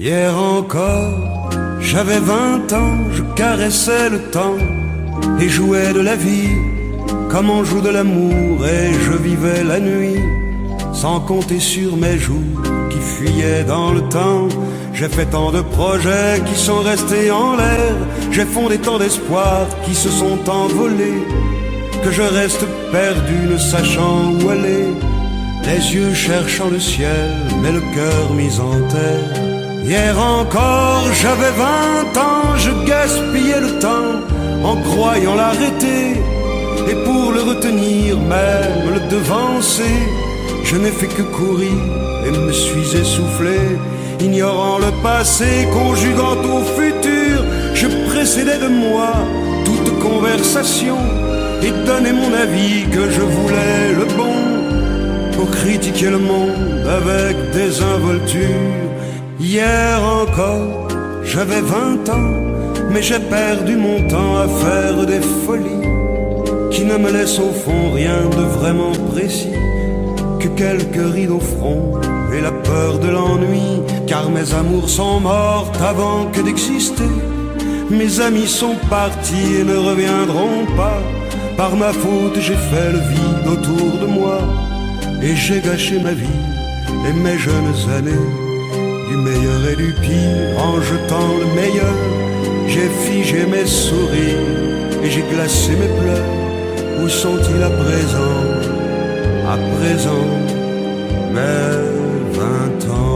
Hier encore, j'avais 20 ans, je caressais le temps et jouais de la vie comme on joue de l'amour, et je vivais la nuit sans compter sur mes jours qui fuyaient dans le temps. J'ai fait tant de projets qui sont restés en l'air, j'ai fondé tant d'espoirs qui se sont envolés, que je reste perdu ne sachant où aller, les yeux cherchant le ciel mais le cœur mis en terre. Hier encore j'avais 20 ans, je gaspillais le temps en croyant l'arrêter, et pour le retenir, même le devancer, je n'ai fait que courir et me suis essoufflé. Ignorant le passé, conjuguant au futur, je précédais de moi toute conversation et donnais mon avis que je voulais le bon, pour critiquer le monde avec désinvolture. Hier encore, j'avais 20 ans, mais j'ai perdu mon temps à faire des folies qui ne me laissent au fond rien de vraiment précis, que quelques rides au front et la peur de l'ennui, car mes amours sont mortes avant que d'exister. Mes amis sont partis et ne reviendront pas. Par ma faute j'ai fait le vide autour de moi, et j'ai gâché ma vie et mes jeunes années, du meilleur et du pire en jetant le meilleur. J'ai figé mes sourires et j'ai glacé mes pleurs. Où sont-ils à présent, à présent, mes 20 ans?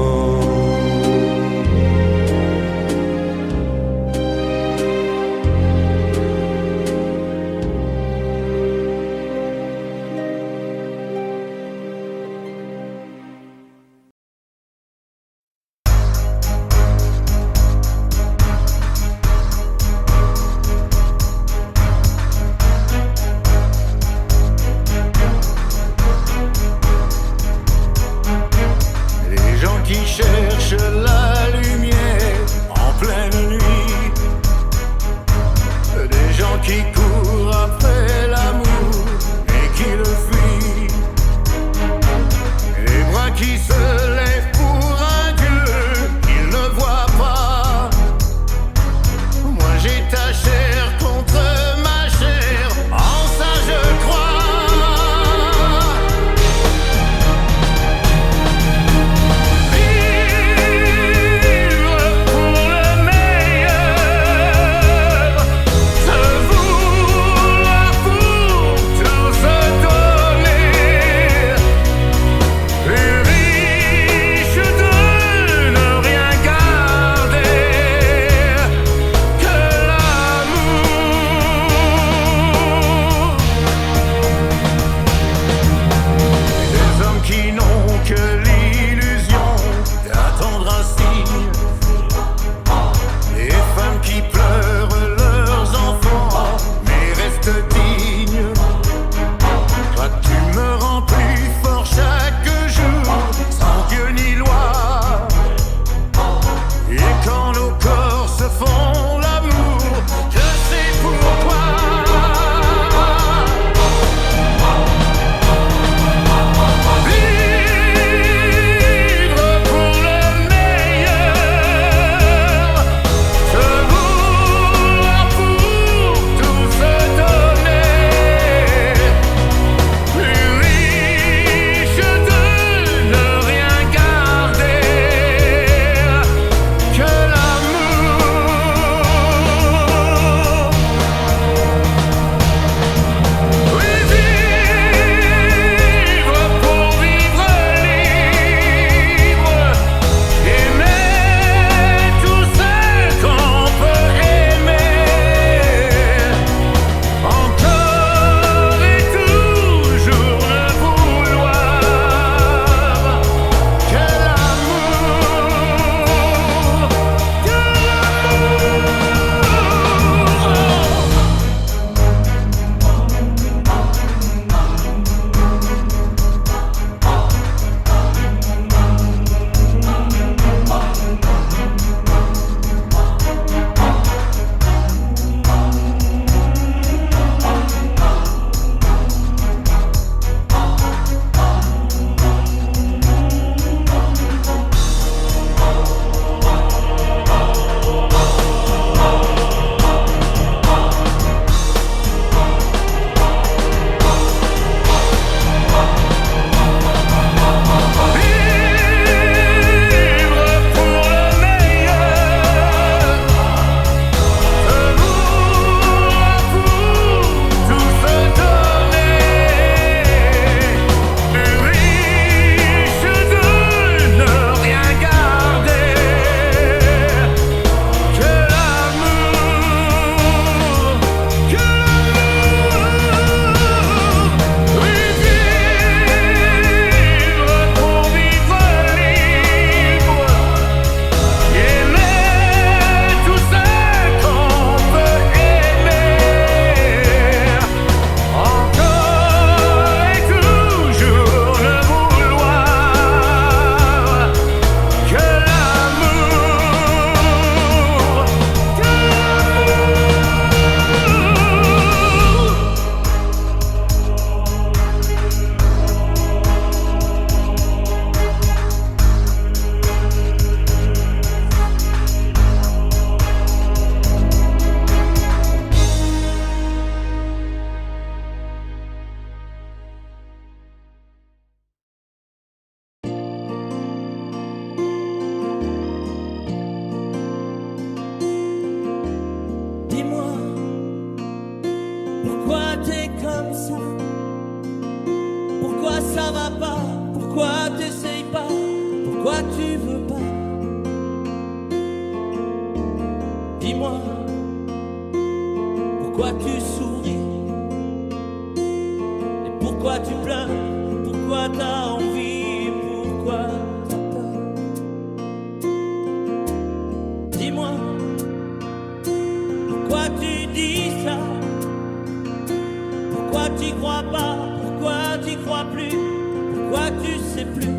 Cherche la lumière en pleine nuit, des gens qui courent après l'amour et qui le fuient, les bras qui se lèvent pour un Dieu qu'ils ne voient pas. Moi j'ai ta chair contre ma chair, en ça je crois. Vivre pour le meilleur, se vouer Pourquoi tu veux pas? Dis-moi, pourquoi tu souris? Et pourquoi tu pleures? Pourquoi t'as envie? Pourquoi t'as peur? Dis-moi, pourquoi tu dis ça? Pourquoi tu crois pas? Pourquoi tu crois plus? Pourquoi tu sais plus?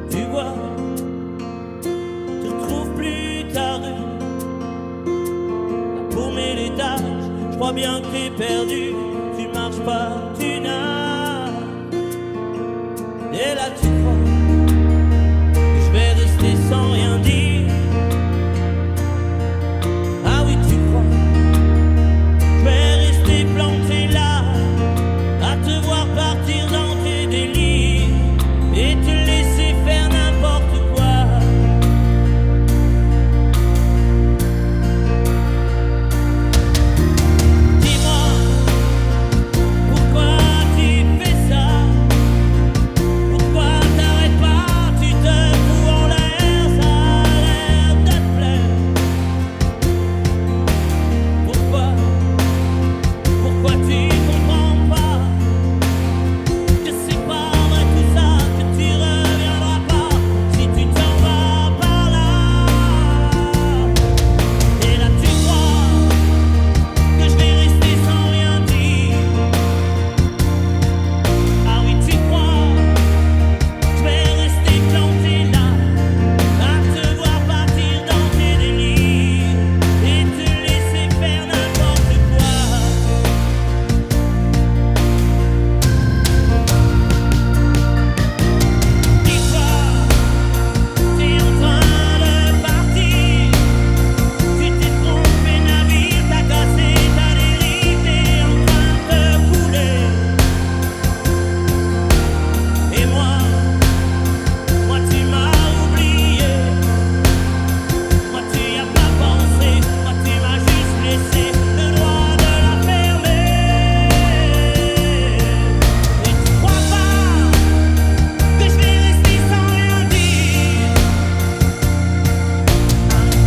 Tu vois, tu retrouves plus ta rue. La paumée, l'étage, je crois bien que t'es perdu. Tu marches pas, tu nages. Et là tu crois que je vais rester sans rien dire. Ah oui, tu crois je vais rester planté là, à te voir partir dans tes délires et te laisser faire n'importe quoi. Dis-moi, pourquoi tu fais ça? Pourquoi t'arrêtes pas? Tu te fous en l'air, ça a l'air de te plaire. Pourquoi tu comprends pas que c'est pas vrai tout ça, que tu reviendras pas si tu t'en vas par là? Et là tu crois que je vais rester sans rien dire. Ah oui, tu crois je vais rester planté là, à te voir partir dans tes délires et te laisser faire n'importe quoi. Dis-toi, t'es en train de partir. Tu t'es trompé navire, t'as cassé ta dérive, t'es en train de couler. Et moi tu m'as oublié. Moi tu y as pas pensé. Moi tu m'as juste laissé le droit de la fermer. Et tu crois pas que je vais rester sans rien dire?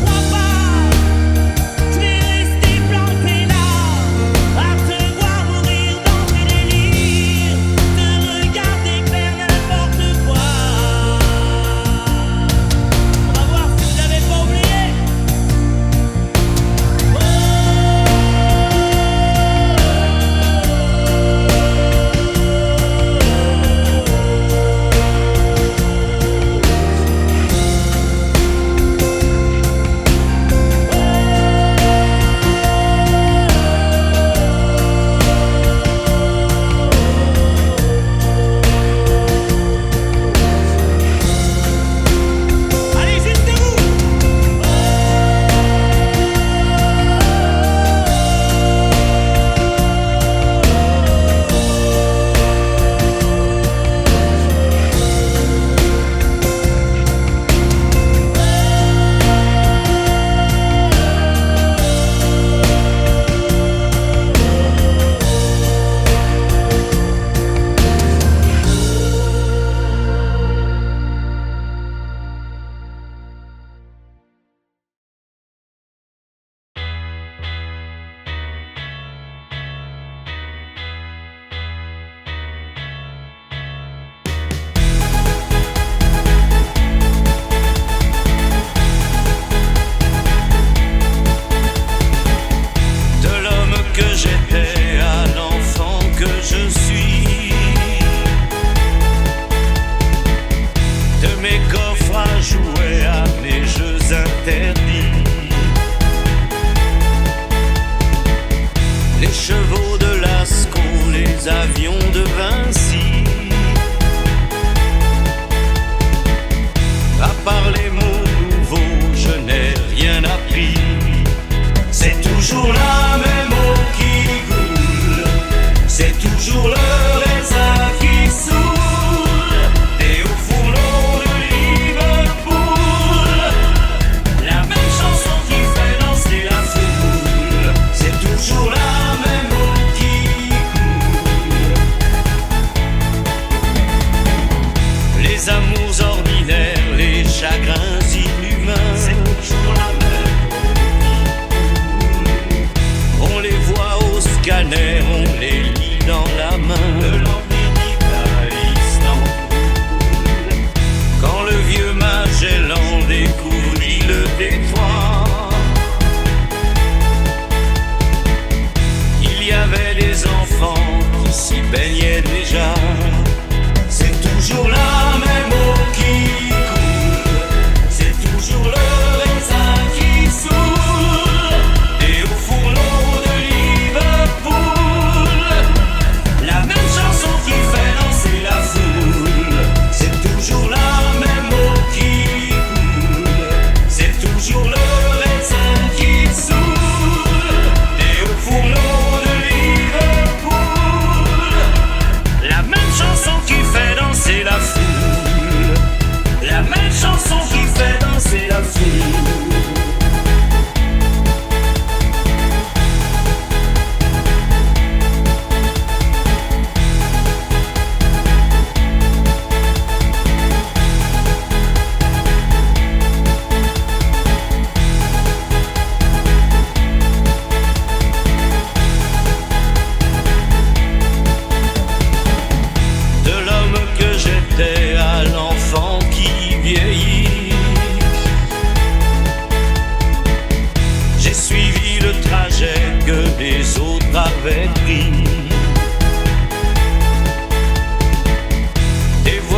Crois pas je vais rester planté là, à te voir mourir dans tes délires, te regarder faire n'importe quoi. On va voir si vous n'avez pas oublié. Allez, juste vous. De l'homme que j'étais à l'enfant que je suis, de mes coffres à jouer à mes jeux interdits, les chevaux de Lascaux, les avions de Vinci. À part les mots nouveaux, je n'ai rien appris. C'est toujours la même eau qui coule, c'est toujours le raisin qui saoule. Et au fourneau de Liverpool, la même chanson qui fait danser la foule. C'est toujours la même eau qui coule.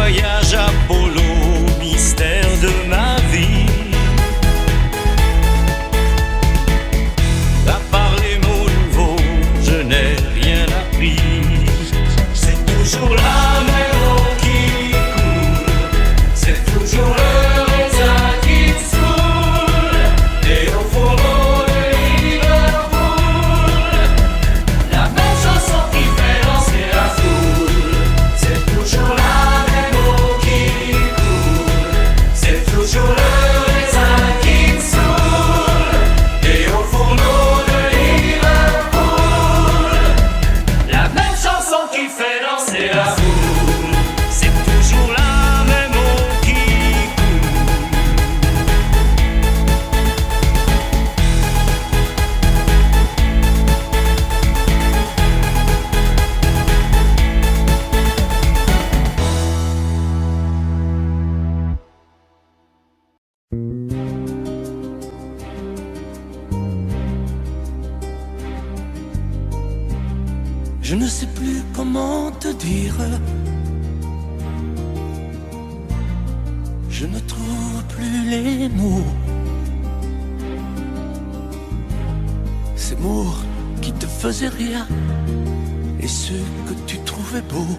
voyage Apollo, mystère de ma vie. À part les mots nouveaux, je n'ai rien appris. C'est toujours la même eau qui coule, c'est toujours le raisin qui saoule. Et au fourneau de Liverpool, la même chanson qui fait danser la foule. C'est toujours la même eau qui coule, c'est toujours le raisin qui saoule. Et au fourneau de Liverpool, la même chanson qui fait danser la foule. C'est toujours la même eau qui coule. Je ne sais plus comment te dire. Je ne trouve plus les mots. Ces mots qui te faisaient rire et ceux que tu trouvais beaux.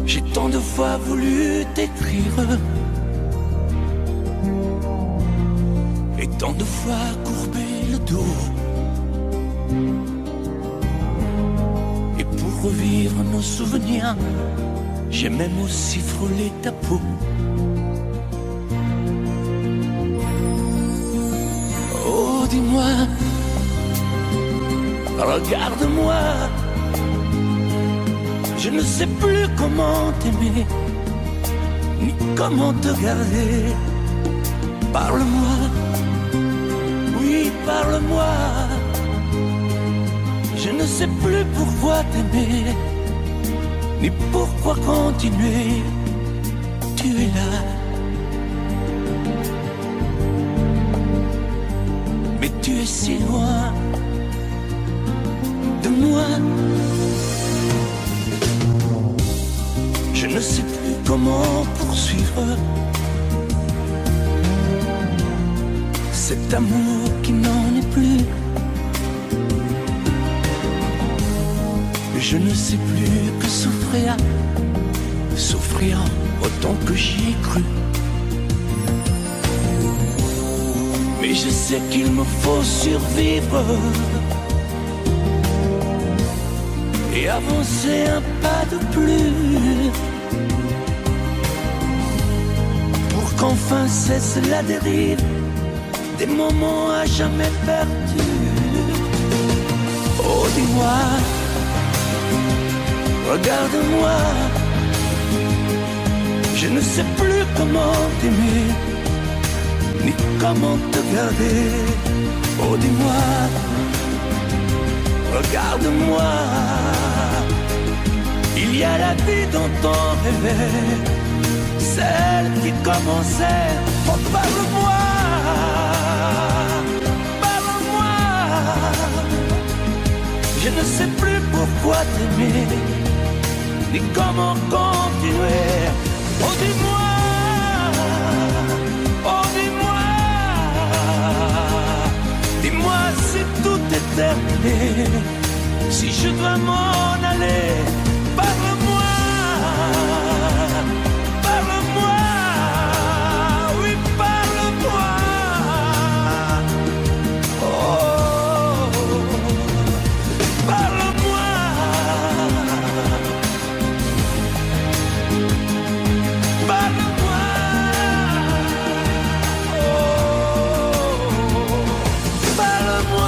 J'ai tant de fois voulu t'écrire et tant de fois courbé le dos. Et pour revivre nos souvenirs, j'ai même aussi frôlé ta peau. Oh, dis-moi, regarde-moi. Je ne sais plus comment t'aimer, ni comment te garder. Parle-moi, oui, parle-moi. Je ne sais plus pourquoi t'aimer, ni pourquoi continuer. Tu es là, mais tu es si loin de moi. Je ne sais plus comment poursuivre cet amour qui n'en est plus. Je ne sais plus que souffrir, souffrir autant que j'y ai cru. Mais je sais qu'il me faut survivre et avancer un pas de plus pour qu'enfin cesse la dérive des moments à jamais perdus. Oh, dis-moi, regarde-moi, je ne sais plus comment t'aimer, ni comment te garder. Oh, dis-moi, regarde-moi, il y a la vie dont on rêvait, celle qui commençait. Oh, parle-moi, parle-moi, je ne sais plus pourquoi t'aimer, ni comment continuer. Oh, dis-moi, oh, dis-moi, dis-moi si tout est terminé, si je dois m'en aller. Parle-moi, parle-moi, oui, parle-moi. Oh, parle-moi. Parle-moi, oh, parle-moi.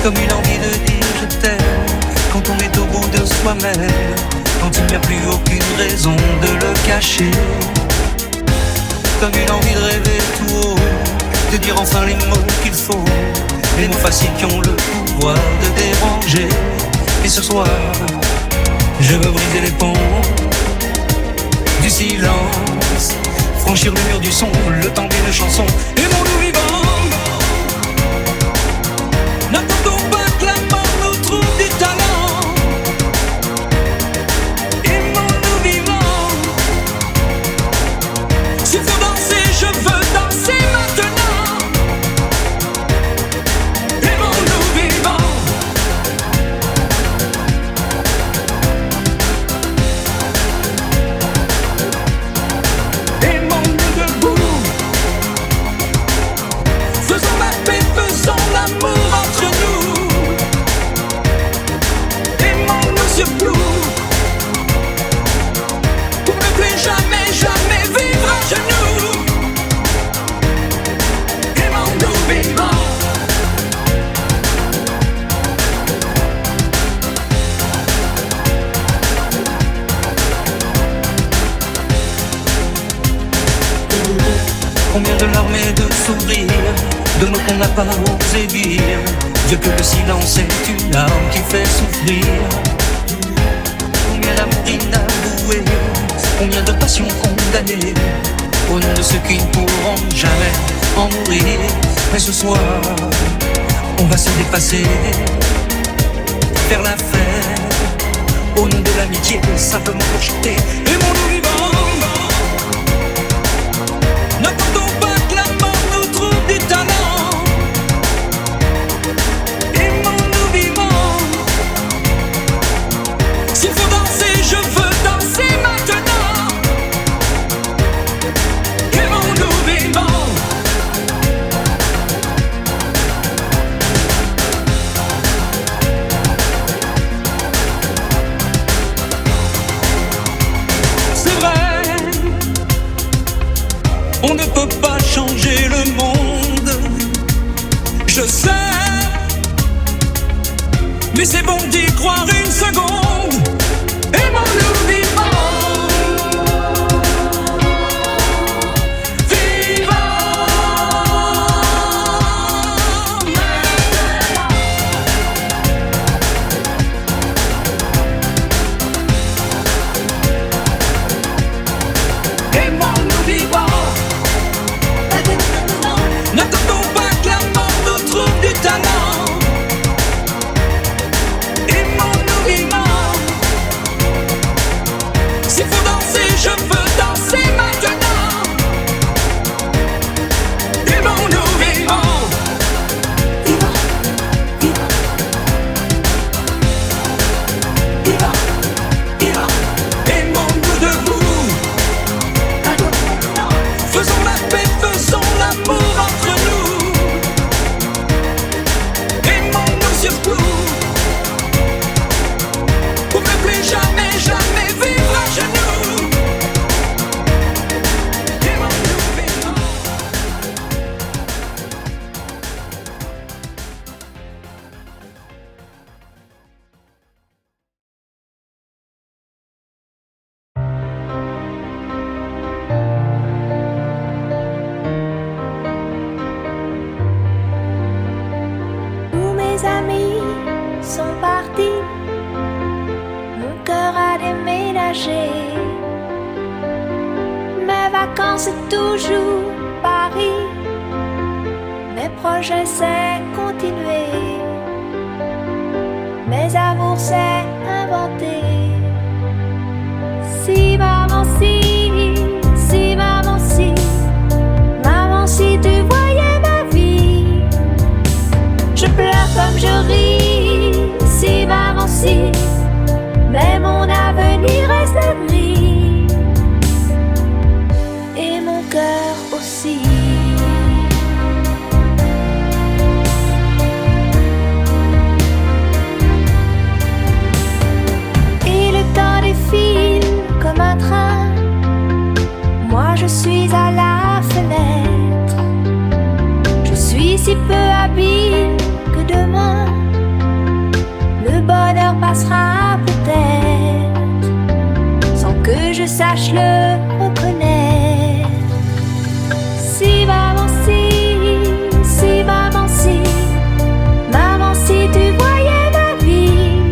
Comme une envie de dire je t'aime quand on est au bout de soi-même, quand il n'y a plus aucune raison de le cacher. Comme une envie de rêver tout haut, de dire enfin les mots qu'il faut, les mots faciles qui ont le pouvoir de déranger. Et ce soir, je veux briser les ponts du silence, franchir le mur du son, le temps d'une chanson. Aimons-nous vivants, n'attendons pas que la mort nous trouve du talent. Aimons-nous vivants, s'il faut danser, je veux danser maintenant. Aimons-nous vivants. Aimons-nous debout, faisons la paix, faisons l'amour entre nous. Aimons-nous surtout, pour ne plus jamais, jamais vivre à genoux. Aimons-nous vivants. Combien de larmes et de sourires, de mots qu'on n'a pas osé dire. Dieu que le silence est une arme qui fait souffrir. Combien d'amour inavoué, combien de passions condamnées, au nom de ceux qui ne pourront jamais en mourir. Mais ce soir, on va se dépasser, faire la fête, au nom de l'amitié, simplement pour chanter. Aimons-nous vivants. N'attendons pas que la mort nous trouve du talent. Aimons-nous vivants, s'il faut danser, je veux danser maintenant. Aimons-nous vivants. C'est vrai, on ne peut pas changer le monde, je sais, mais c'est bon d'y croire une seconde. Aimons-nous vivants, vivants. Aimons-nous vivants. N'attendons pas que la mort nous trouve du talent. Aimons-nous vivants, s'il faut danser, je veux danser maintenant. Aimons-nous vivants. Aimons-nous debout, faisons la paix, faisons l'amour entre nous. Aimons-nous surtout, pour ne plus jamais, jamais vivre à genoux. Aimons-nous vivants. Tous mes amis sont partis, mon cœur a déménagé. Mes vacances c'est toujours Paris, mes projets c'est continuer, mes amours c'est inventer. Si maman si tu voyais ma vie, je pleure comme je ris. Si maman si, mais mon avenir reste gris, et mon cœur aussi. Et le temps défile comme un train, moi je suis à la fenêtre. Je suis si peu habile que demain le bonheur passera peut-être. sache le reconnaître. Si maman, si maman, si maman, si tu voyais ma vie,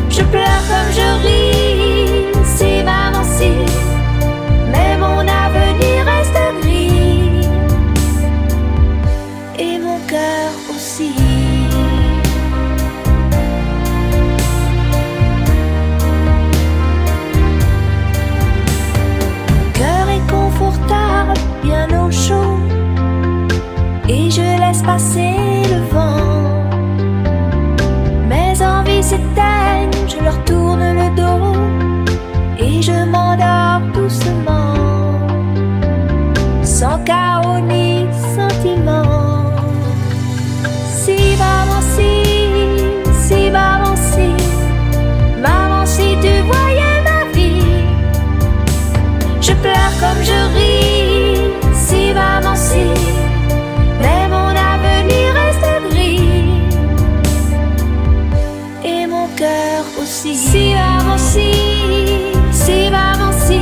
je pleure comme je ris. Si maman, si, mais mon avenir reste gris et mon cœur aussi. Bien au chaud, et je laisse passer le vent. Mes envies s'éteignent, je leur tourne le dos, et je m'endors doucement, sans chaos ni sentiment. Si maman, si maman, si maman, si tu voyais ma vie, je pleure comme je ris. Si maman, si, mais mon avenir reste gris et mon cœur aussi. Si maman, si maman, si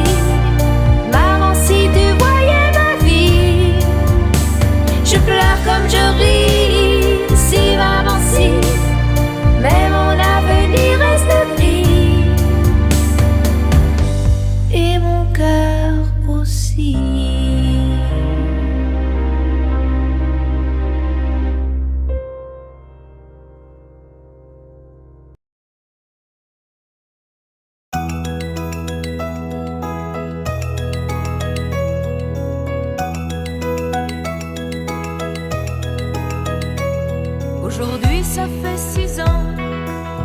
maman, si tu voyais ma vie, je pleure comme je ris. Si maman, si, mais mon avenir reste gris et mon cœur aussi. Aujourd'hui, ça fait 6 ans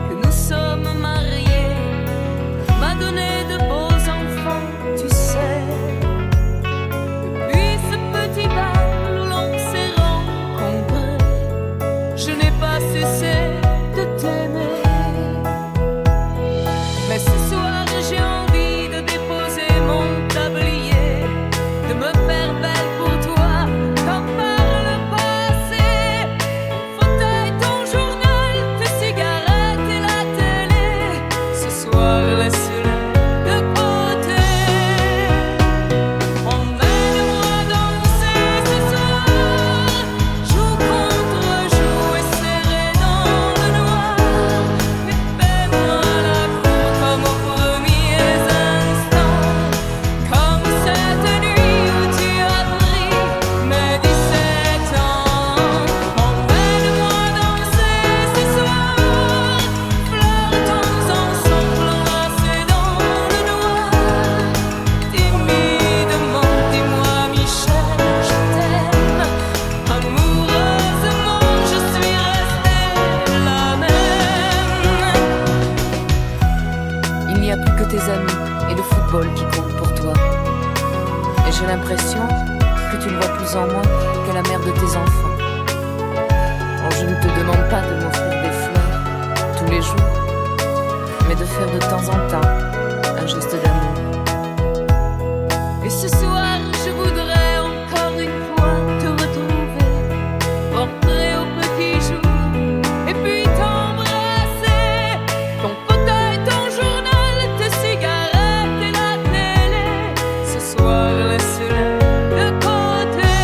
que nous sommes mariés. M'a donné de beaux enfants, tu sais. Depuis ce petit bal où l'on s'est rencontrés, je n'ai pas cessé de t'aimer. Mais ce soir, j'ai envie de déposer mon tablier, de me faire belle pour toi, comme par le passé. Fauteuil, ton journal, tes cigarettes et la télé. Ce soir, laisse-les de côté. Emmène-moi danser ce soir, joue contre joue et serré dans le noir. Mais fais-moi la cour comme aux premiers instants, comme cette nuit où tu as pris mes 17 ans. Emmène-moi danser ce soir, flirtons ensemble enlacés dans le noir. Timidement, dis-moi Michel, je t'aime. Amoureusement, je suis restée la même. Il n'y a plus que tes amis et le football qui comptent pour toi. Et j'ai l'impression que tu ne vois plus en moi que la mère de tes enfants. Oh, je ne te demande pas de m'offrir des fleurs tous les jours, mais de faire de temps en temps un geste d'amour. Et ce soir, je voudrais encore une fois te retrouver, rentrer au petit jour, et puis t'embrasser. Ton fauteuil, ton journal, tes cigarettes et la télé. Ce soir, laisse-les de côté.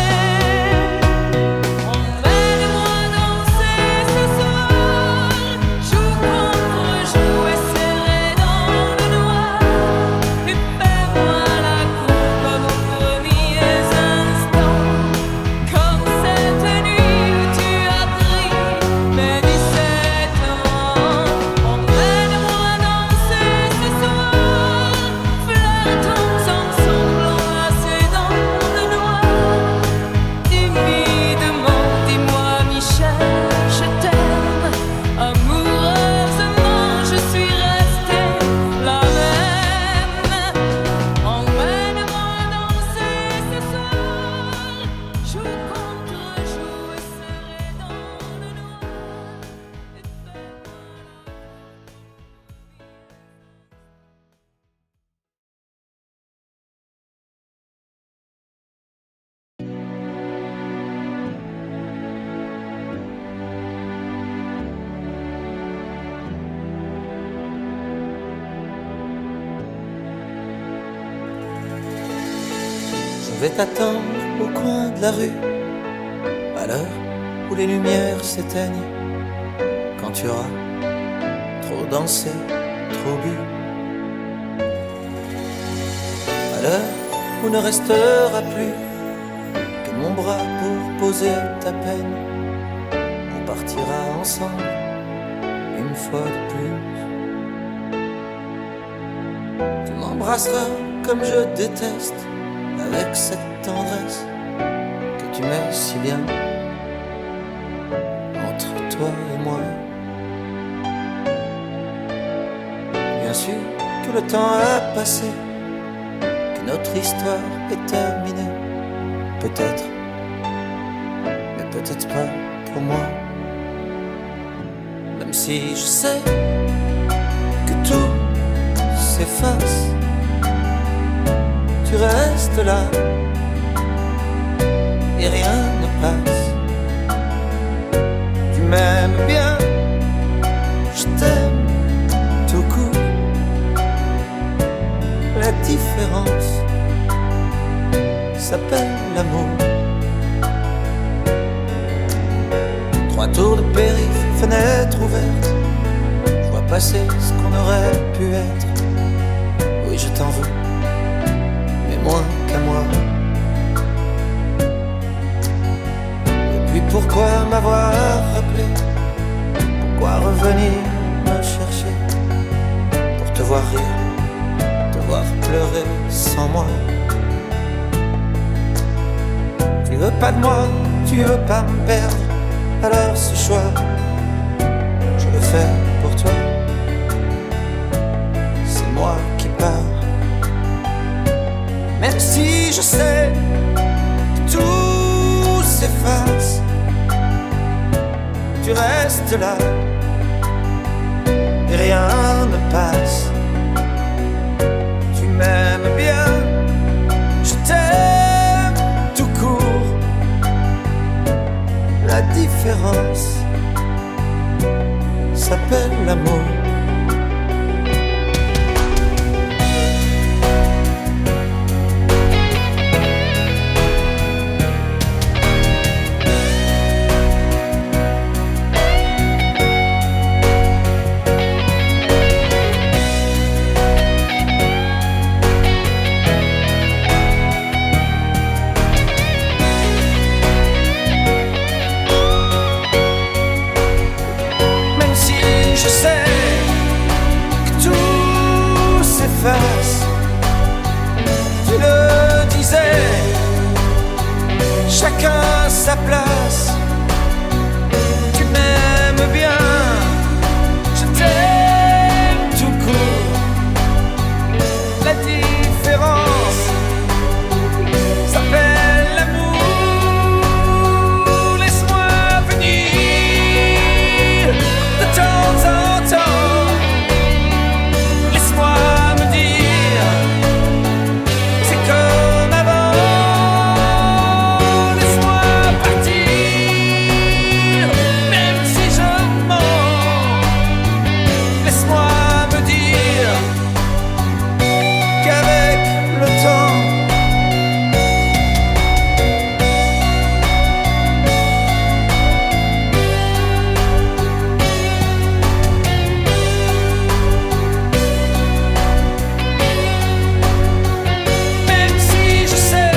Emmène-moi danser ce soir, joue contre joue et serré dans le noir. vais t'attendre au coin de la rue, à l'heure où les lumières s'éteignent, quand tu auras trop dansé, trop bu, à l'heure où ne restera plus que mon bras pour poser ta peine. On partira ensemble une fois de plus. Tu m'embrasseras comme je déteste, avec cette tendresse que tu mets si bien entre toi et moi. Bien sûr que le temps a passé, que notre histoire est terminée. Peut-être, mais peut-être pas pour moi. Même si je sais que tout s'efface, tu restes là et rien ne passe. Tu m'aimes bien, je t'aime tout court. La différence s'appelle l'amour. 3 tours de périph', fenêtre ouverte, je vois passer ce qu'on aurait pu être. Oui, je t'en veux, mais moins qu'à moi. Et puis pourquoi m'avoir rappelé? Pourquoi revenir me chercher? Pour te voir rire, te voir pleurer sans moi. Tu veux pas de moi, tu veux pas me perdre. Alors ce choix, je le fais pour toi. C'est moi qui pars. Même si je sais que tout s'efface, tu restes là et rien ne passe. Tu m'aimes bien, je t'aime tout court. La différence s'appelle l'amour. Je sais que tout s'efface. Tu le disais, chacun sa place. Tu m'aimes bien, je t'aime tout court. La différence s'appelle l'amour. Laisse-moi venir de temps en temps. Laisse-moi me dire, c'est comme avant. Laisse-moi partir, même si je mens. Laisse-moi me dire qu'avec le temps, même si je sais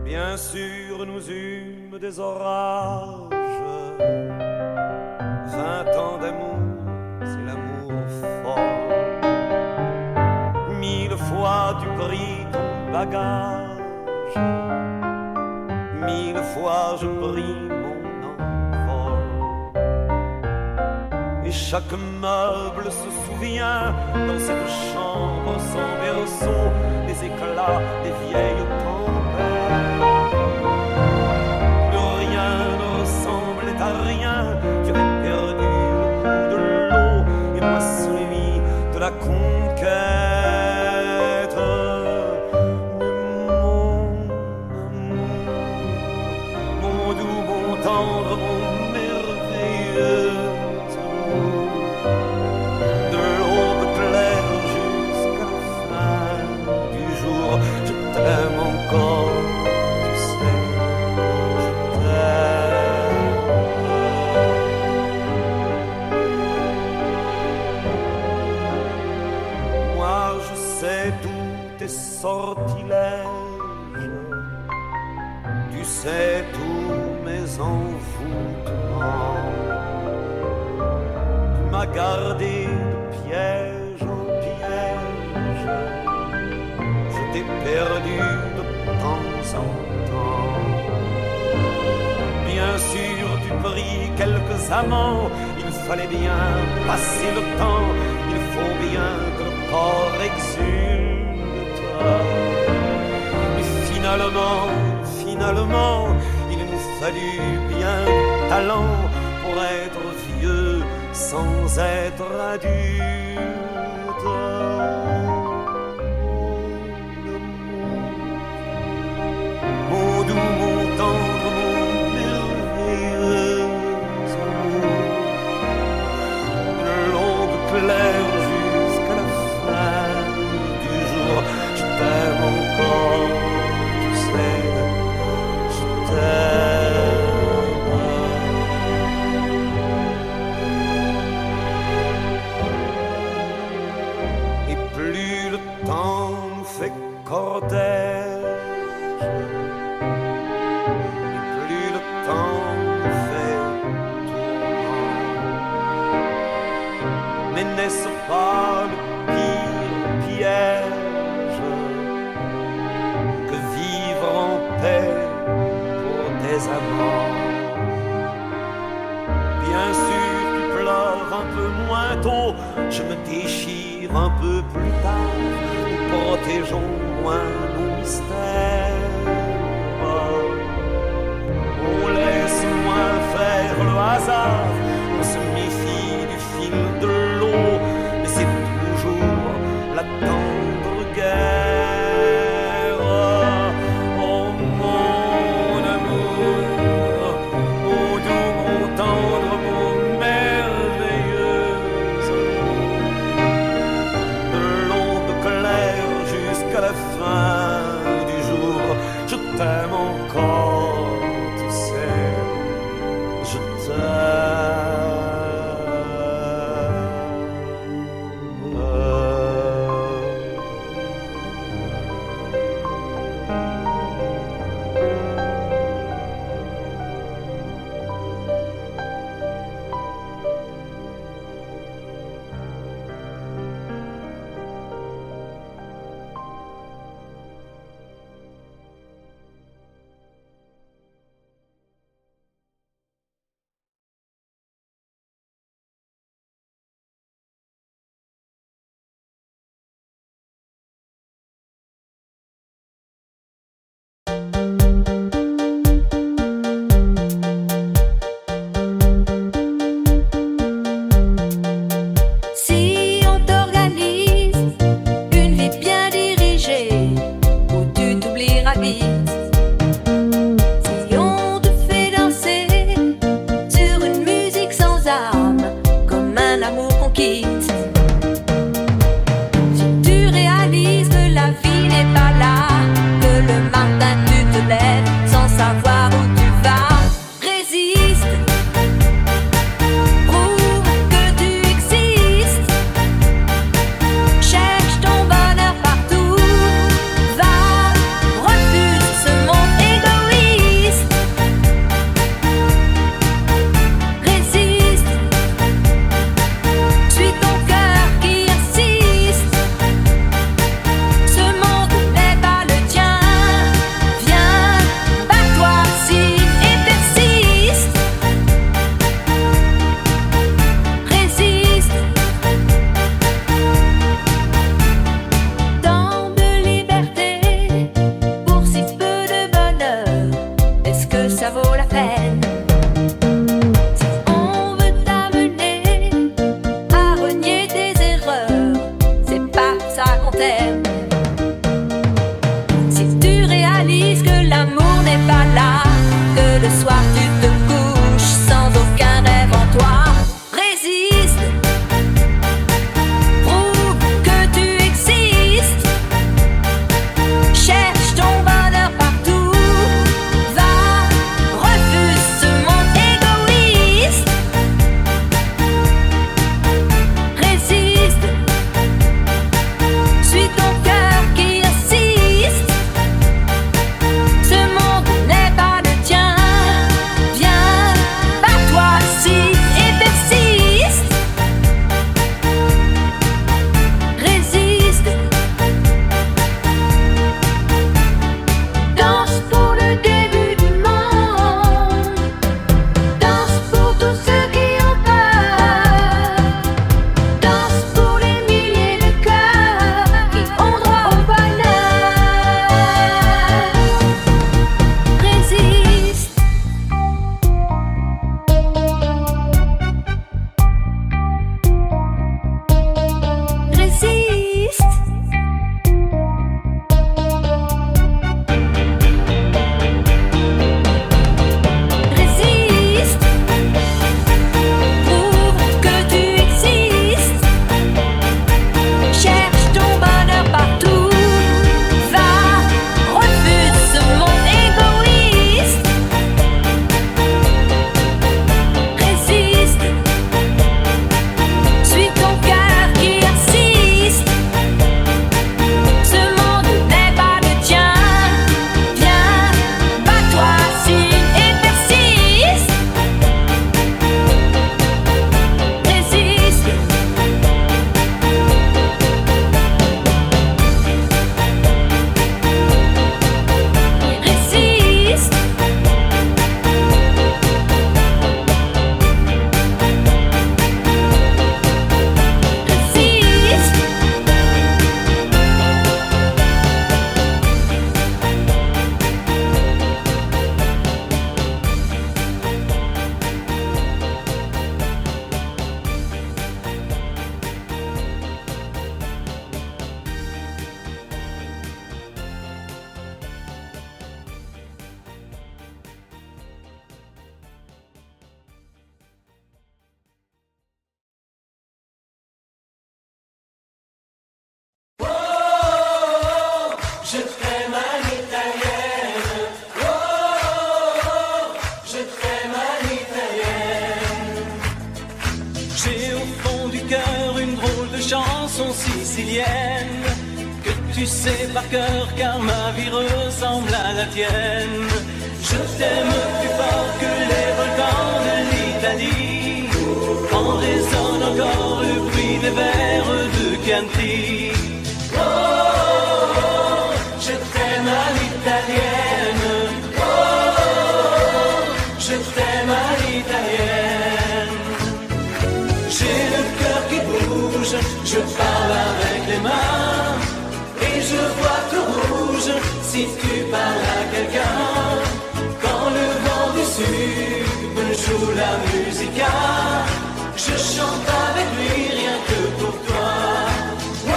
Bien sûr, nous eûmes des orages. 20 ans d'amour, c'est l'amour fort. 1000 fois tu pris ton bagage. 1000 fois je pris mon envol. Et chaque meuble se souvient dans cette chambre sans berceau des éclats des vieilles tempêtes. Plus rien sais tous mes envoûtements. Tu m'as gardé de piège en piège. Je t'ai perdu de temps en temps. Bien sûr, tu pris quelques amants. Il fallait bien passer le temps. Il faut bien que le corps exulte. Mais finalement, il nous fallut bien de talent pour être vieux sans être adulte. Mon doux, mon tendre, mon merveilleux amour, de l'aube claire jusqu'à la fin du jour, je t'aime encore, tu sais, je t'aime. Et plus le temps nous fait cortège, et plus le temps nous fait tourment. Mais n'est-ce pas le pire piège que vivre en paix pour des amants? Bien sûr, tu pleures un peu moins tôt, je me déchire un peu plus tard. Nous protégeons moins nos mystères. On laisse moins faire le hasard, on se méfie du fil de l'eau, mais c'est toujours la tendre guerre. Oh mon amour, mon doux, mon tendre, mon merveilleux amour, de l'aube claire jusqu'à la fin du jour, je t'aime encore, tu sais, je Si on t'organise une vie bien dirigée, où tu t'oublieras vite. Si on te fait danser sur une musique sans âme, comme un amour qu'on quitte. Si tu réalises que la vie n'est pas là, que le matin tu te lèves sans savoir où tu vas, résiste. Prouve que tu existes. Cherche ton bonheur partout. Va, refuse ce monde égoïste. Résiste. Suis ton cœur qui insiste. Ce monde n'est pas le tien. Viens, bats-toi si et persiste. Résiste. Tant de liberté pour si peu de bonheur, est-ce que ça vaut la peine? Si on veut t'amener à renier tes erreurs, c'est pas ça qu'on t'aime. Si tu réalises que l'amour n'est pas là, que le soir tu te couches sans aucun rêve en toi, résiste. Prouve que tu existes. Cherche ton bonheur partout. Va, refuse ce monde égoïste. Résiste. Suis ton cœur qui insiste. Ce monde n'est pas chansons siciliennes que tu sais par cœur car ma vie ressemble à la tienne. Je t'aime plus fort que les volcans de l'Italie, quand résonne encore le bruit des vers de Chianti. Oh, je t'aime à l'italienne. Oh, je t'aime à l'italienne. J'ai le cœur qui bouge, je parle avec les mains, et je vois tout rouge si tu parles à quelqu'un. Quand le vent du sud me joue la musica, je chante avec lui rien que pour toi. Oh,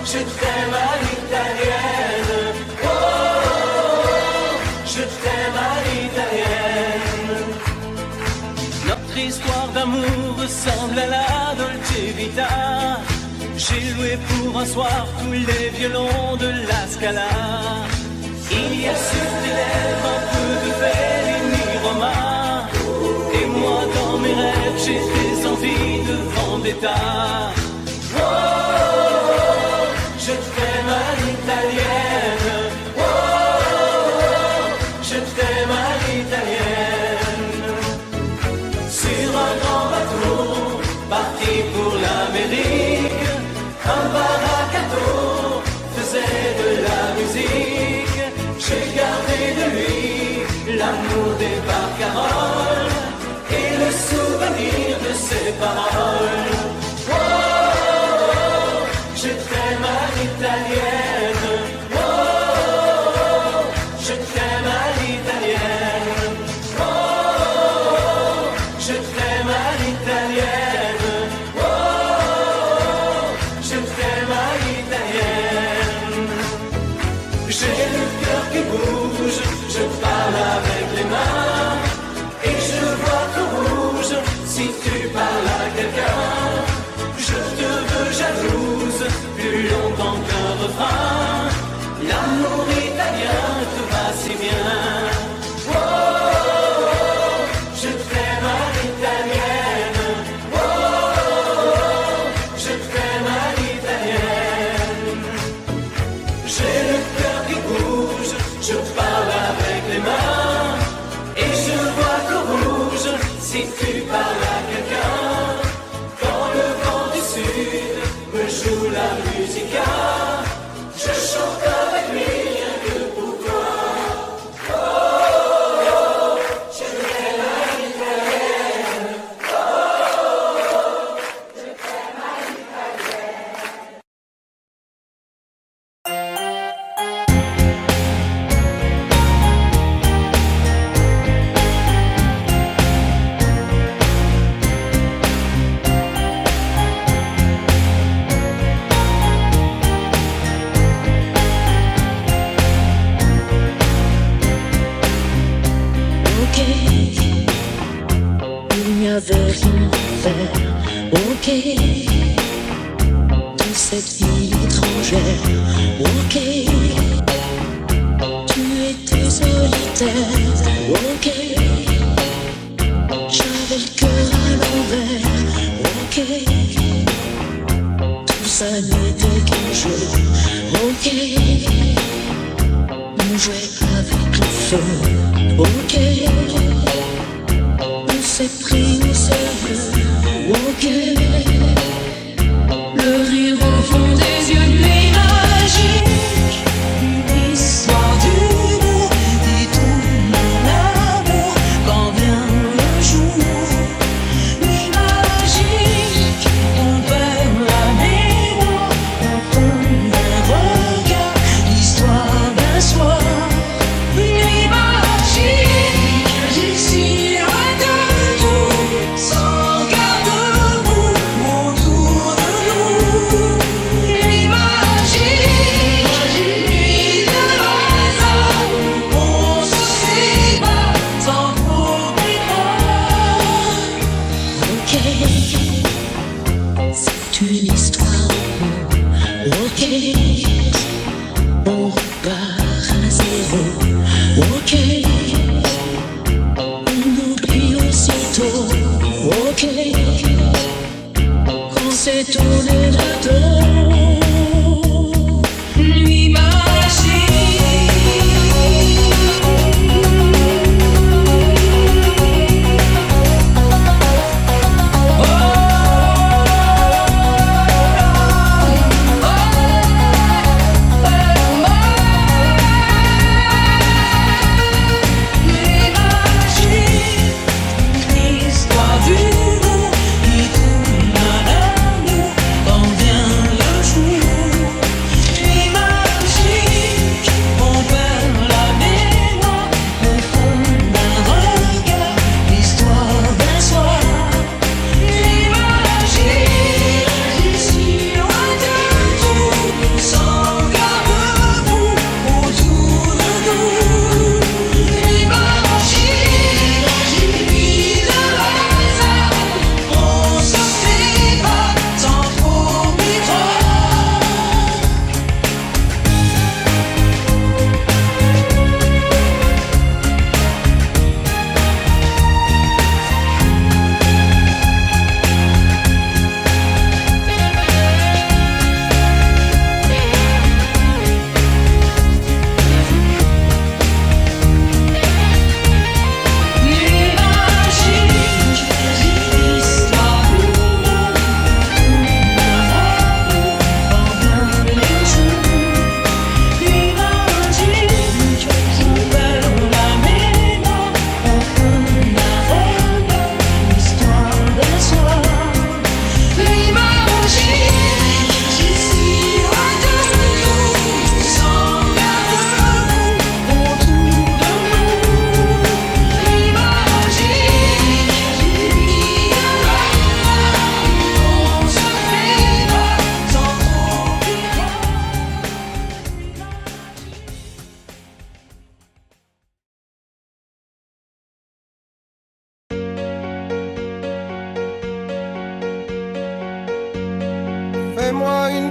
je t'aime à l'italienne. Oh, je t'aime à l'italienne. Notre histoire d'amour ressemble à la Dolce Vita. J'ai loué pour un soir tous les violons de la Scala. Il y a sur tes lèvres un peu de Fellini romain, et moi dans mes rêves j'ai des envies de vendetta. Oh, je t'aime à l'italienne. Oh, je t'aime à l'italienne. Sur un grand bateau parti pour l'Amérique, un baracato faisait de la musique. J'ai gardé de lui l'amour des barcaroles et le souvenir de ses paroles. Oh, je t'aime à l'italienne. Oh, je t'aime à l'italienne. Oh, je t'aime à l'italienne. Oh, je t'aime à l'italienne. J'ai le cœur qui bouge, je parle avec les mains, et je vois tout rouge si tu parles à quelqu'un. Je te veux jalouse plus longtemps qu'un refrain. L'amour italien te va si bien. Oh, je t'aime à l'italienne. Oh, je t'aime à l'italienne. J'ai le cœur qui bouge, je parle avec les mains, et je vois tout rouge si tu parles à quelqu'un. Quand le vent du sud me joue la musica, je chante avec lui rien que pour toi. Oh, je t'aime à l'italienne. Oh, je t'aime à l'italienne. Ok, il n'y avait rien à faire. Ok, dans cette vie étrangère. Ok, tu étais solitaire. Ok, j'avais le cœur à l'envers. Ok, tout ça n'était qu'un jeu. Ok, on jouait avec le feu. Ok, on s'est pris au sérieux. Ok, le rire au fond des yeux de mes magiques. Une histoire d'humour et tout mon amour. Quand vient le jour, nuit magique, on perd la mémoire, on tombe un regard, l'histoire d'un soir. Une nuit magique, d'ici loin de tout.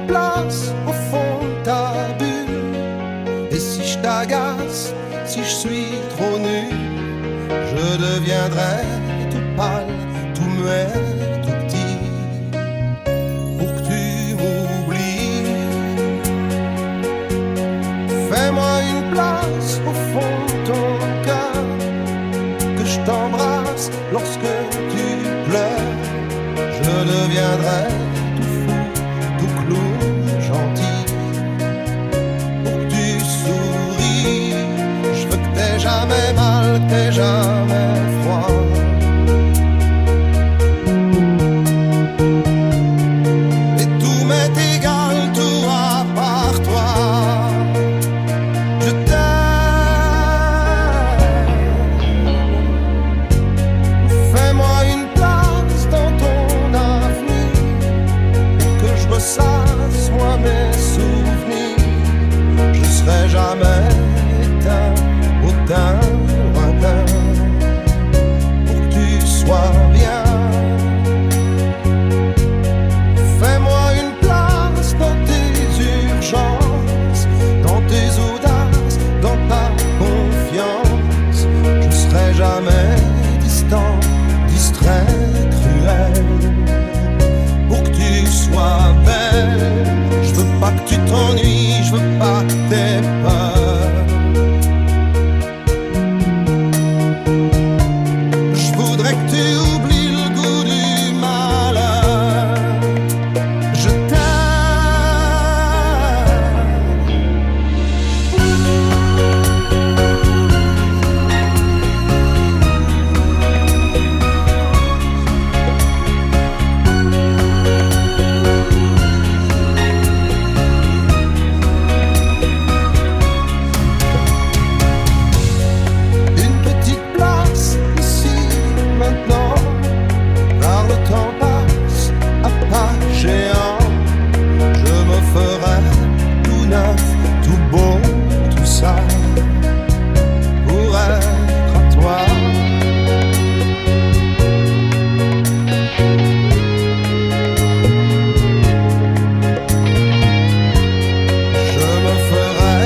une place au fond de ta bulle. Et si je t'agace, si je suis trop nul, je deviendrai tout pâle, tout muet, tout petit, pour que tu m'oublies. Fais-moi une place au fond de ton cœur, que je t'embrasse lorsque tu pleures. Je deviendrai tout fou, tout clown, gentil, pour que tu souris. Je veux que t'aies jamais mal, que t'aies jamais froid. Et tout m'est égal, tout à part toi. Je t'aime. Fais-moi une place dans ton avenir, que je ressasse moi mes souvenirs. Je serai jamais éteint, autant lointain, pour que tu sois bien. Fais-moi une place dans tes urgences, dans tes audaces, dans ta confiance. Je serai jamais distant, distrait, cruel, pour que tu sois belle. Je veux pas que tu t'ennuies, je veux pas que t'aies peur. Je voudrais que tu oublies le goût du malheur. Je une petite place ici, maintenant, car le temps passe à pas géant. Je me ferai tout neuf, tout beau, tout ça, pour être à toi. Je me ferai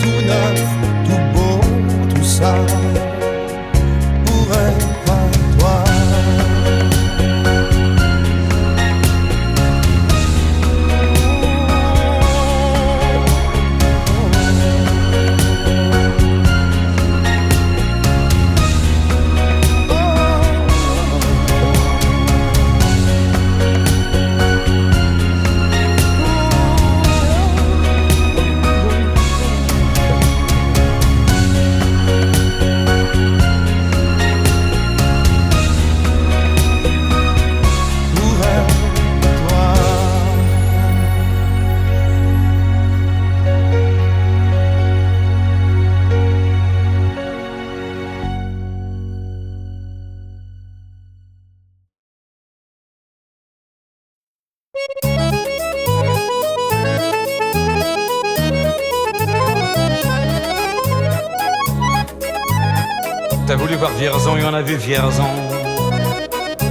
tout neuf, tout beau, tout ça, pour être à toi. Pour être toi. T'as voulu voir Vierzon et on a vu Vierzon.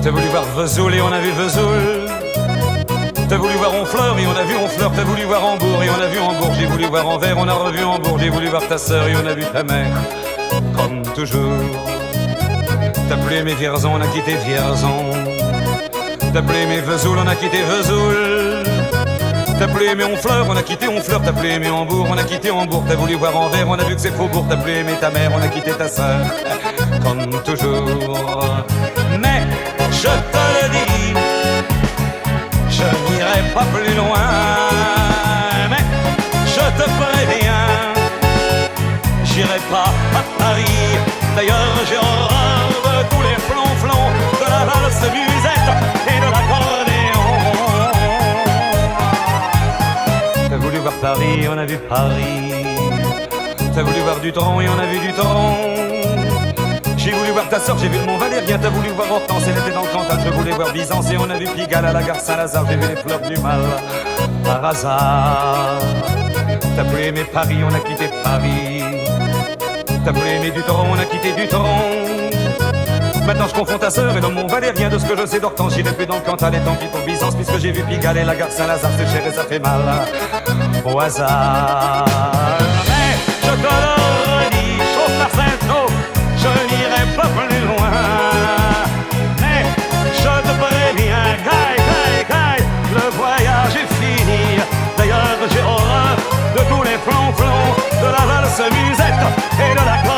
T'as voulu voir Vesoul et on a vu Vesoul. T'as voulu voir Honfleur et on a vu Honfleur. T'as voulu voir Hambourg et on a vu Hambourg. J'ai voulu voir Anvers, on a revu Hambourg. J'ai voulu voir ta sœur et on a vu ta mère. Comme toujours. T'as plus aimé Vierzon, on a quitté Vierzon. T'as plus aimé Vesoul, on a quitté Vesoul. T'as plus aimé Honfleur, on a quitté Honfleur. T'as plus aimé Hambourg, on a quitté Hambourg. T'as voulu voir Anvers, on a vu que c'est Faubourg. T'as plus aimé ta mère, on a quitté ta sœur. Comme toujours. Mais je te le dis, je n'irai pas plus loin. Mais je te préviens, j'irai pas à Paris. D'ailleurs j'ai horreur de tous les flonflons, de la valse musette et de l'accordéon. T'as voulu voir Paris, on a vu Paris. T'as voulu voir Dutron et on a vu Dutron. J'ai voulu voir ta sœur, j'ai vu le Mont Valérien. T'as voulu voir Hortense, elle était dans le Cantal. Je voulais voir Byzance et on a vu Pigalle à la gare Saint-Lazare. J'ai vu les fleurs du mal par hasard. T'as plus aimé Paris, on a quitté Paris. T'as plus aimé Dutron, on a quitté Dutron. Maintenant je confonds ta sœur et dans mon Valérien. De ce que je sais d'Hortense, j'irai plus dans le Cantal et tant pis pour Byzance, puisque j'ai vu Pigalle et la gare Saint-Lazare, c'est cher et ça fait mal au hasard. Mais je te le redis, chauffe Marcel, chauffe, je n'irai pas plus loin. Mais je te préviens, caille, le voyage est fini. D'ailleurs j'ai horreur de tous les flonflons, de la valse musette et de l'accordéon.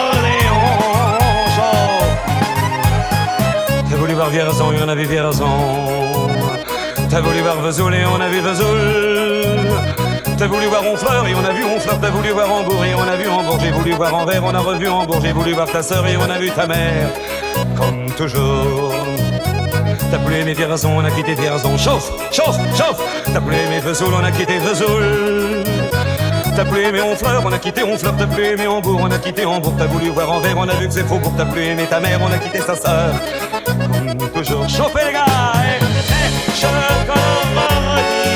T'as voulu voir Vierzon et on a vu Vierzon. T'as voulu voir Vesoul et on a vu Vesoul. T'as voulu voir Honfleur et on a vu Honfleur. T'as voulu voir Hambourg et on a vu Hambourg. J'ai voulu voir Anvers, on a revu Hambourg. J'ai voulu voir ta sœur et on a vu ta mère. Comme toujours. T'as voulu aimer Vierzon, on a quitté Vierzon. Chauffe, chauffe, chauffe. T'as voulu aimer Vesoul, on a quitté Vesoul. T'as voulu aimer Honfleur, on a quitté Honfleur. T'as voulu aimer Hambourg, on a quitté Hambourg. T'as voulu voir Anvers, on a vu que c'est faux. T'as voulu aimer ta mère, on a quitté sa sœur. Comme toujours. Chauffez les gars, je te redis,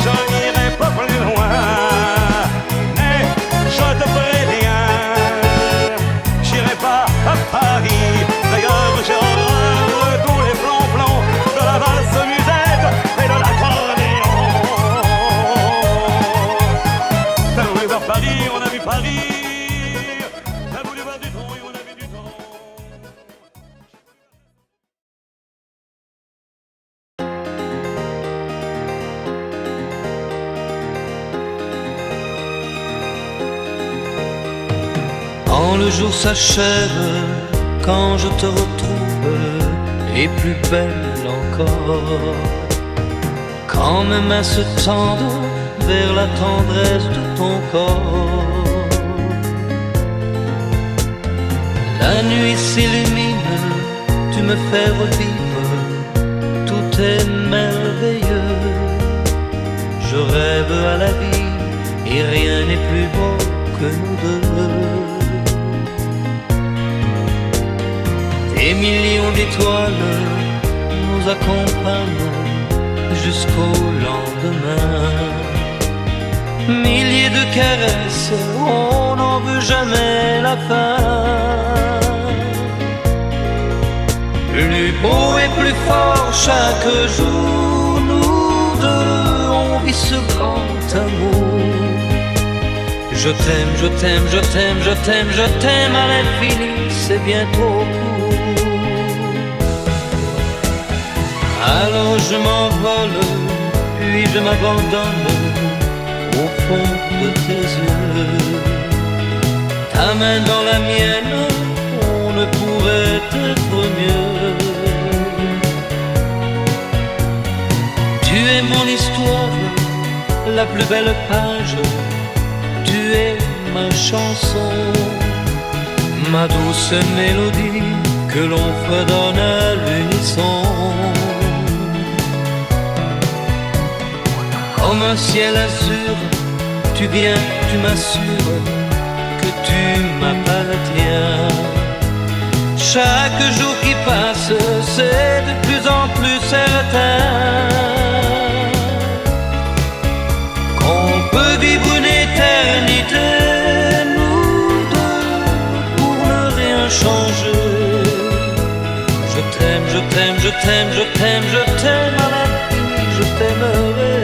je n'irai pas plus loin. Mais je te préviens, j'irai pas à Paris. D'ailleurs j'ai horreur de tous les plans de la valse musette et de l'accordéon. T'as voulu voir Paris, on a vu Paris. T'as voulu voir du tronc et on a vu du tronc. Quand le jour s'achève, quand je te retrouve, et plus belle encore, quand mes mains se tendent vers la tendresse de ton corps, la nuit s'illumine, tu me fais revivre, tout est merveilleux. Je rêve à la vie et rien n'est plus beau que nous deux. Des millions d'étoiles nous accompagnent jusqu'au lendemain. Milliers de caresses, on n'en veut jamais la fin. Plus beau et plus fort chaque jour, nous deux, on vit ce grand amour. Je t'aime, je t'aime, je t'aime, je t'aime, je t'aime à l'infini, c'est bien trop court. Alors je m'envole, puis je m'abandonne au fond de tes yeux. Ta main dans la mienne, on ne pourrait être mieux. Tu es mon histoire, la plus belle page. Tu es ma chanson, ma douce mélodie que l'on fredonne à l'unisson. Comme un ciel azur, tu viens, tu m'assures que tu m'appartiens. Chaque jour qui passe, c'est de plus en plus certain qu'on peut vivre une éternité, nous deux, pour ne rien changer. Je t'aime, je t'aime, je t'aime, je t'aime, je t'aime à l'infini, je t'aimerai.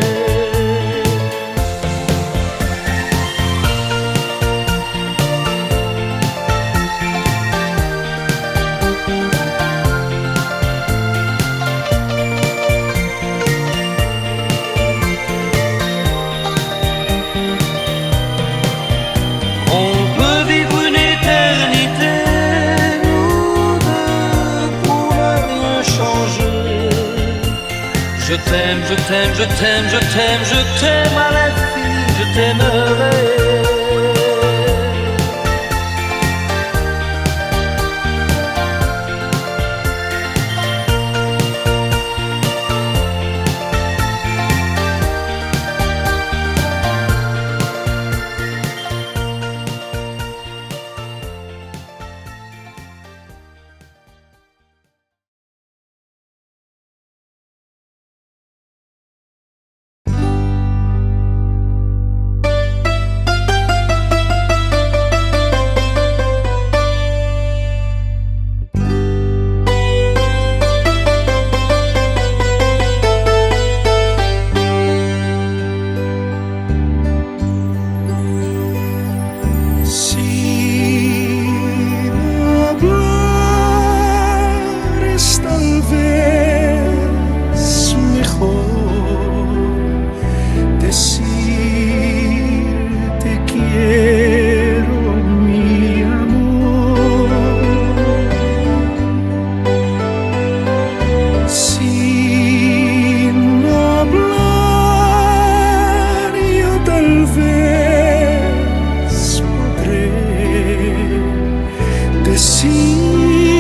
Je t'aime, je t'aime, je t'aime, je t'aime, je t'aime à l'infini, je t'aimerai.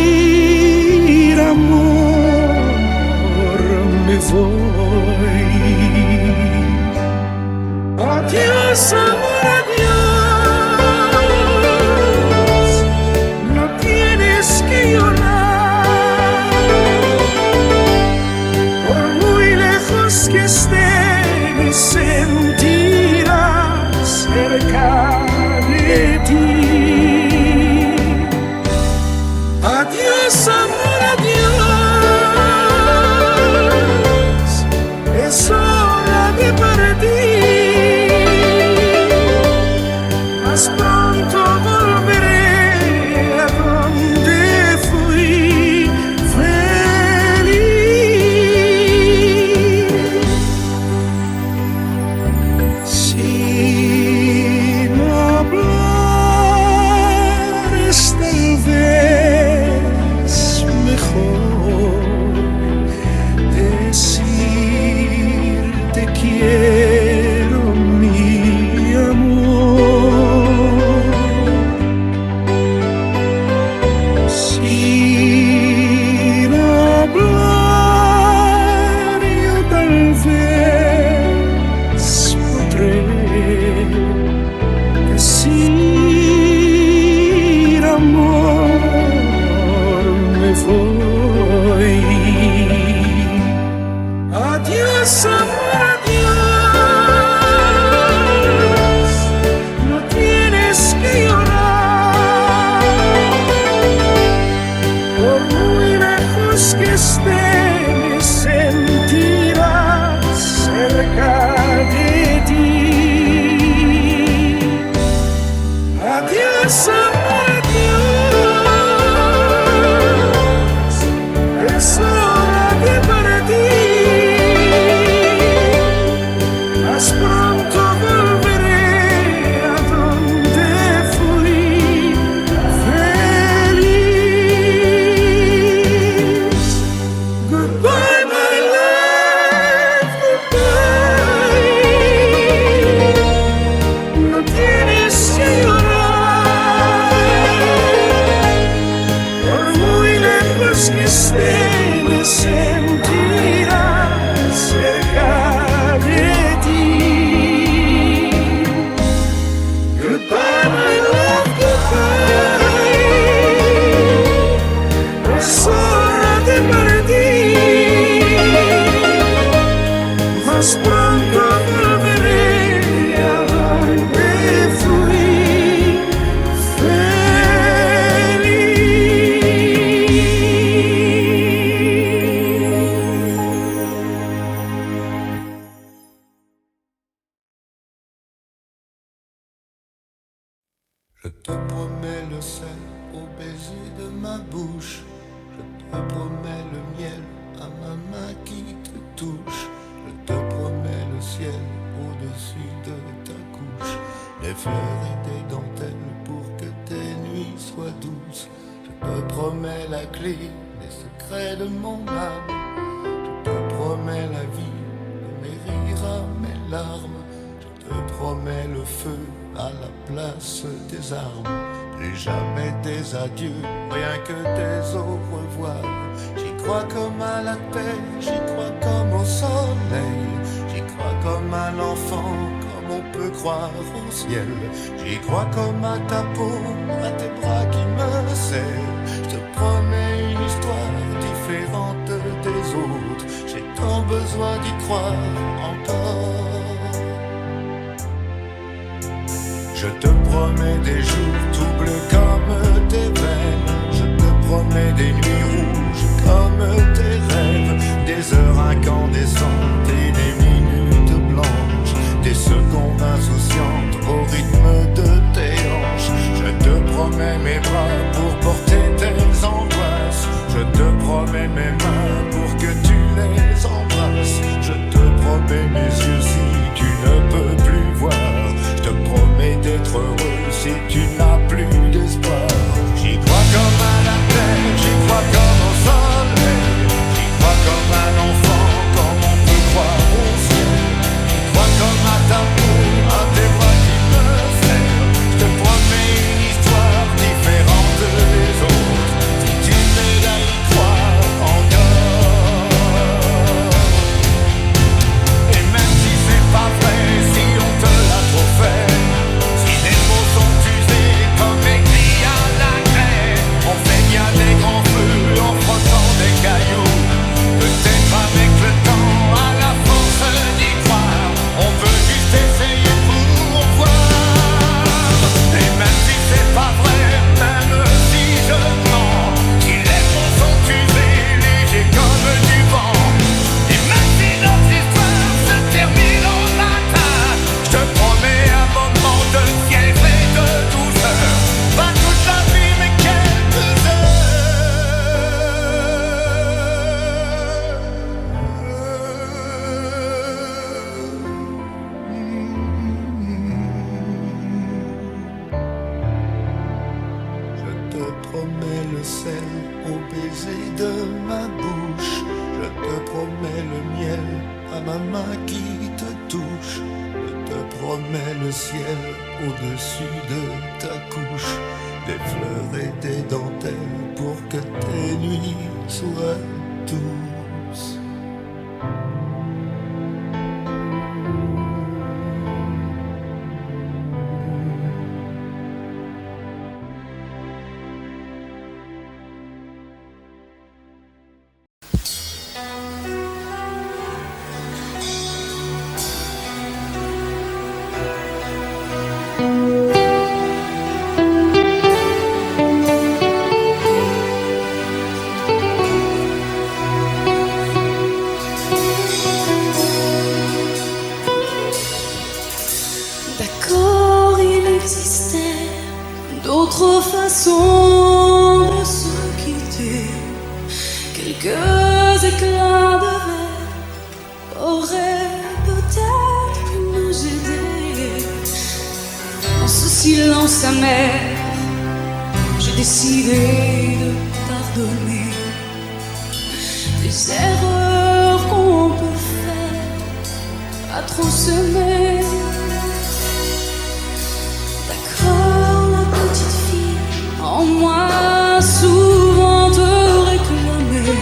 decir amor me voy. Adiós, amor, adiós. No tienes que llorar. Por muy lejos que estés, me sentirás cerca de ti. Adiós, amor, adiós. Es hora de partir. Más pronto volveré a donde fui feliz. Sin hablar es tal vez mejor decir te quiero, mi amor. Sin hablar yo tal vez podré decir amor me voy. Adiós, amor, adiós. No tienes que llorar. Por muy lejos que estés, me sentirás cerca de ti. Adiós, amor, adiós. Es hora de partir. Más pronto volveré a donde fui feliz. Goodbye, my love, goodbye. No tienes que llorar. Por muy lejos que estés, me sentirás cerca de ti. Goodbye, my love, goodbye. Es hora de partir. Más pronto volveré a donde fui Je te promets le sel au baiser de ma bouche. Je te promets le miel à ma main qui te touche. Je te promets le ciel au-dessus de ta couche. Des fleurs et des dentelles pour que tes nuits soient douces. Je te promets la clé des secrets de mon âme. Je te promets la vie de mes rires à mes larmes. Je te promets le feu à la place des armes. Plus jamais des adieux, rien que des au revoir. J'y crois comme à la terre, j'y crois comme au soleil. J'y crois comme à l'enfant, comme on peut croire au ciel. J'y crois comme à ta peau, à tes bras qui me serrent. Je te promets une histoire différente des autres. J'ai tant besoin d'y croire encore. Je te promets des jours tout bleus comme tes veines. Je te promets des nuits rouges comme tes rêves. Des heures incandescentes et des minutes blanches. Des secondes insouciantes au rythme de tes hanches. Je te promets mes bras pour porter tes angoisses. Je te promets mes mains pour que tu les embrasses. Je te promets mes yeux si tu ne peux plus voir. Je te promets d'être heureux si tu n'as plus d'espoir. J'y crois comme à la terre, j'y crois comme au soleil. J'y crois comme un enfant, comme on peut croire au ciel. J'y crois comme à ta peau, à tes bras qui me serrent. Je te promets une histoire différente des autres. te promets le sel au baiser de ma bouche. Je te promets le miel à ma main qui te touche. Je te promets le ciel au-dessus de ta couche. Des fleurs et des dentelles pour que tes nuits soient douces. D'accord, il existait d'autres façons de se quitter. Quelques éclats de verre auraient peut-être pu nous aider. Dans ce silence amer, j'ai décidé de pardonner les erreurs qu'on peut faire à trop s'aimer. En moi, souvent te réclamer,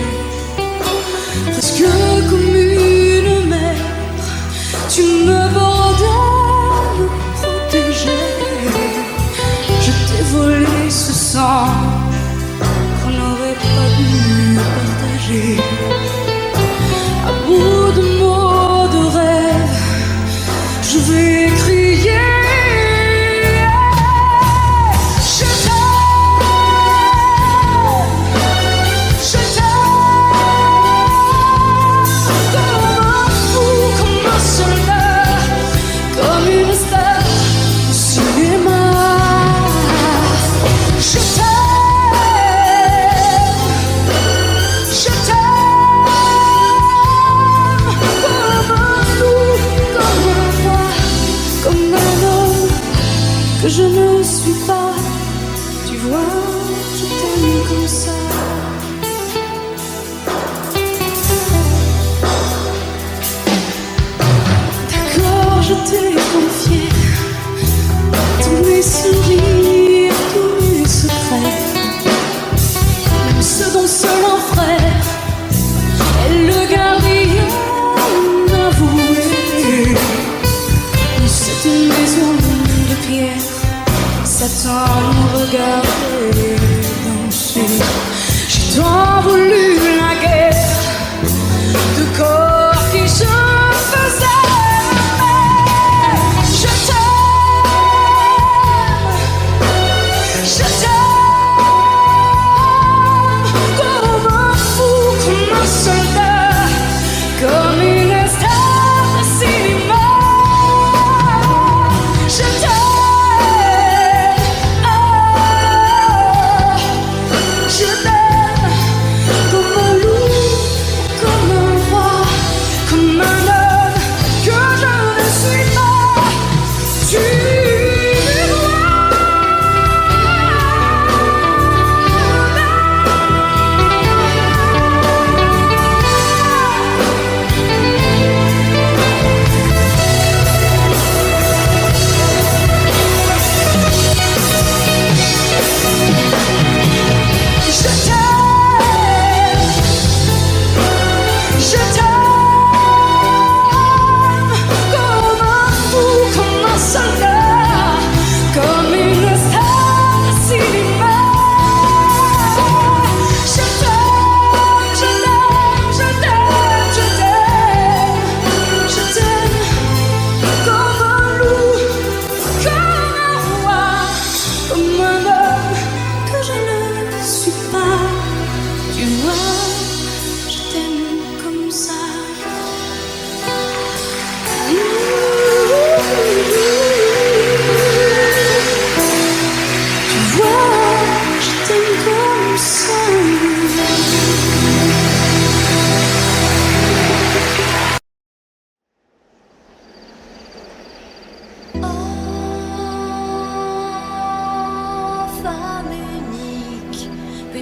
presque comme une mère, tu me bordais, me protégeais. Je t'ai volé ce sang qu'on n'aurait pas dû partager. À bout de mots, de rêves, je vais crier. Que je ne suis pas, tu vois, je t'aime comme ça. D'accord, je t'ai confié tous mes sourires, tous mes secrets, même ceux dont seul un frère est le gardien avoué. C'est une maison de pierre, Satan nous regardait danser. J'ai tant voulu la guerre de corps qui se faisaient.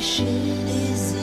cacher les